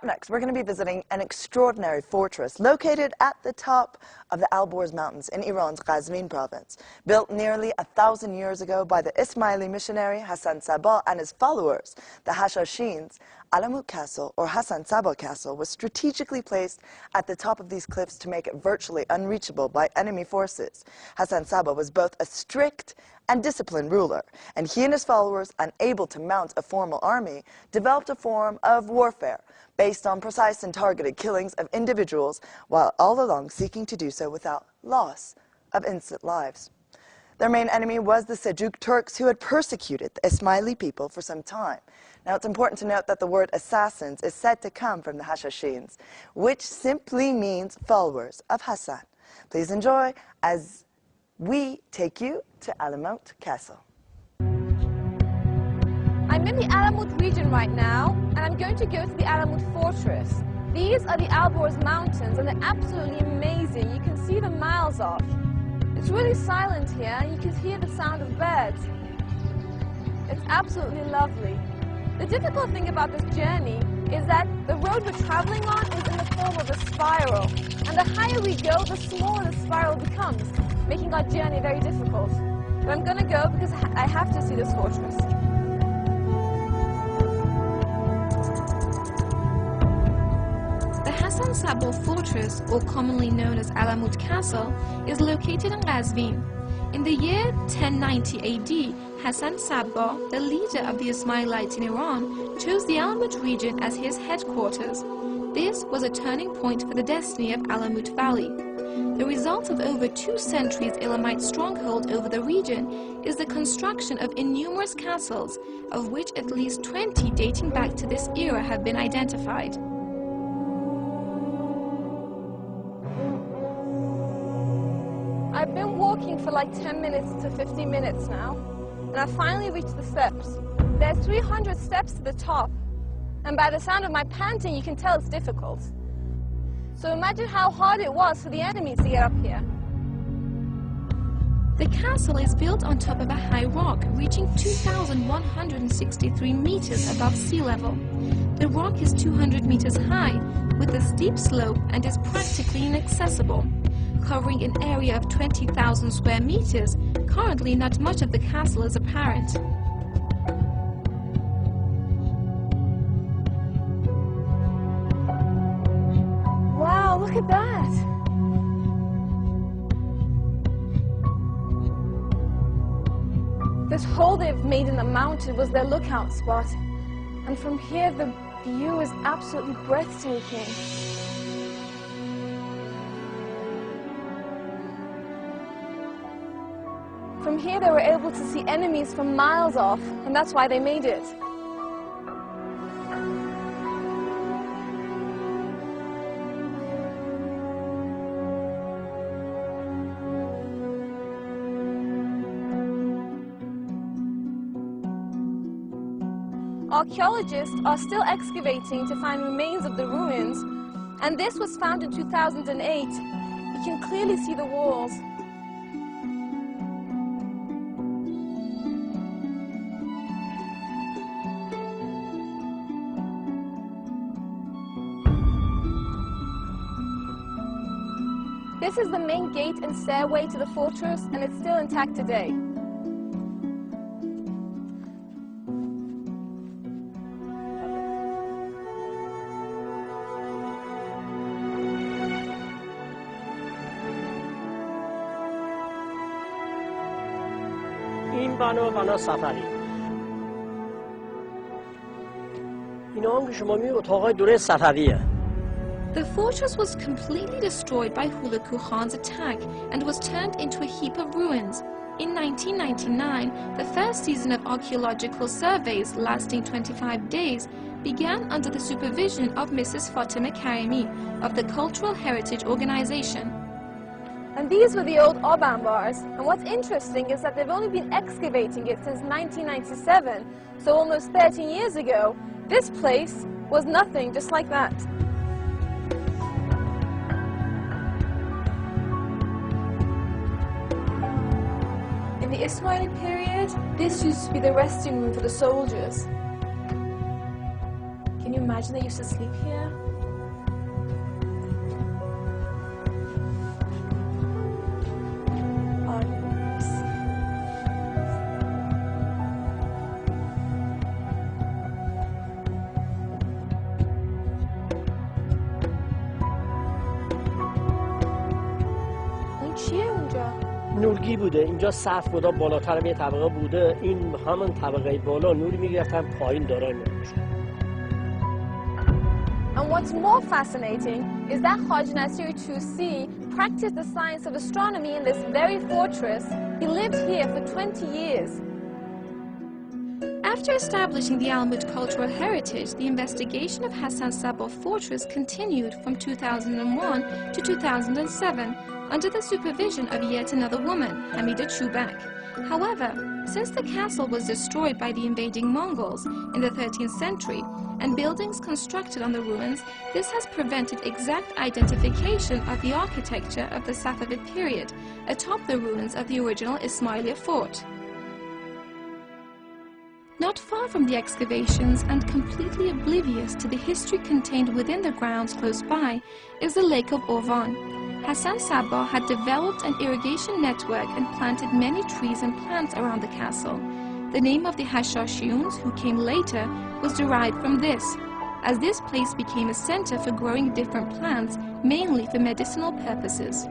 Up next, we're going to be visiting an extraordinary fortress located at the top of the Alborz Mountains in Iran's Qazvin province. Built nearly 1,000 years ago by the Ismaili missionary Hassan Sabbah and his followers, the Hashashins, Alamut Castle, or Hassan Sabbah Castle, was strategically placed at the top of these cliffs to make it virtually unreachable by enemy forces. Hassan Sabbah was both a strict and disciplined ruler, and he and his followers, unable to mount a formal army, developed a form of warfare based on precise and targeted killings of individuals, while all along seeking to do so without loss of innocent lives. Their main enemy was the Seljuk Turks, who had persecuted the Ismaili people for some time. Now, it's important to note that the word assassins is said to come from the Hashashins, which simply means followers of Hassan. Please enjoy as we take you to Alamut Castle. I'm in the Alamut region right now, and I'm going to go to the Alamut Fortress. These are the Alborz Mountains, and they're absolutely amazing. You can see them miles off. It's really silent here, and you can hear the sound of birds. It's absolutely lovely. The difficult thing about this journey is that the road we're traveling on is in the form of a spiral, and the higher we go, the smaller the spiral becomes, making our journey very difficult. But I'm going to go because I have to see this fortress. The Hassan Sabbah Fortress, or commonly known as Alamut Castle, is located in Qazvin. In the year 1090 AD, Hassan Sabbah, the leader of the Ismailites in Iran, chose the Alamut region as his headquarters. This was a turning point for the destiny of Alamut Valley. The result of over 2 centuries Elamite stronghold over the region is the construction of innumerous castles, of which at least 20 dating back to this era have been identified. I've been walking for like 10 minutes to 15 minutes now, and I finally reached the steps. There's 300 steps to the top, and by the sound of my panting, you can tell it's difficult. So imagine how hard it was for the enemies to get up here. The castle is built on top of a high rock, reaching 2,163 meters above sea level. The rock is 200 meters high, with a steep slope, and is practically inaccessible. Covering an area of 20,000 square meters, currently not much of the castle is apparent. Wow, look at that! This hole they've made in the mountain was their lookout spot, and from here the view is absolutely breathtaking. From here they were able to see enemies from miles off, and that's why they made it. Archaeologists are still excavating to find remains of the ruins, and this was found in 2008. You can clearly see the walls. This is the main gate and stairway to the fortress, and it's still intact today. این بنا سفری. اینا هم که شما می اتاقای دوره صفویه. The fortress was completely destroyed by Hulagu Khan's attack and was turned into a heap of ruins. In 1999, the first season of archaeological surveys, lasting 25 days, began under the supervision of Mrs. Fatima Karimi of the Cultural Heritage Organization. And these were the old Oban bars, and what's interesting is that they've only been excavating it since 1997, so almost 13 years ago. This place was nothing, just like that. In the Ismaili period, this used to be the resting room for the soldiers. Can you imagine they used to sleep here? Oh, nice. این چیه اونجا؟ نورگی بوده. اینجا سقف بوده، بالاتر یه طبقه بوده. این همون طبقه بالا نور میگرفتن، پایین دارای میگرفتن. And what's more fascinating is that Haji Nasir II-C practiced the science of astronomy in this very fortress. He lived here for 20 years. After establishing the Alamut cultural heritage, the investigation of Hassan Sabbah Fortress continued from 2001 to 2007 under the supervision of yet another woman, Hamida Chubak. However, since the castle was destroyed by the invading Mongols in the 13th century and buildings constructed on the ruins, this has prevented exact identification of the architecture of the Safavid period atop the ruins of the original Ismailia fort. Not far from the excavations and completely oblivious to the history contained within the grounds close by is the Lake of Orvan. Hassan Sabbah had developed an irrigation network and planted many trees and plants around the castle. The name of the Hashashiuns, who came later, was derived from this, as this place became a center for growing different plants, mainly for medicinal purposes.